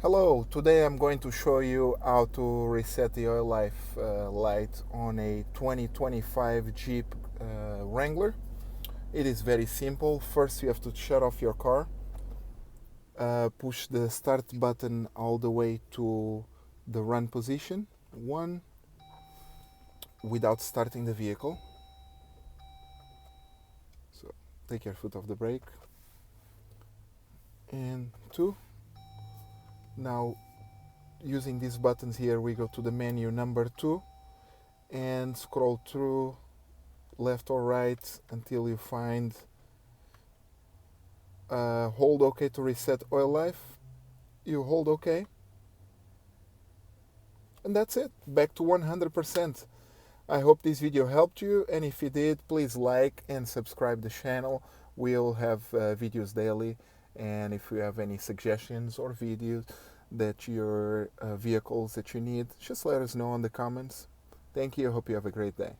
Hello, today I'm going to show you how to reset the oil life light on a 2025 Jeep Wrangler. It is very simple. First you have to shut off your car, push the start button all the way to the run position, one, without starting the vehicle. So take your foot off the brake, and two, now using these buttons here we go to the menu number 2 and scroll through left or right until you find hold OK to reset oil life. You hold OK, and that's it, back to 100%. I hope this video helped you, and if it did, please like and subscribe the channel. We'll have videos daily, and if you have any suggestions or videos that your vehicles that you need, just let us know in the comments. Thank you. I hope you have a great day.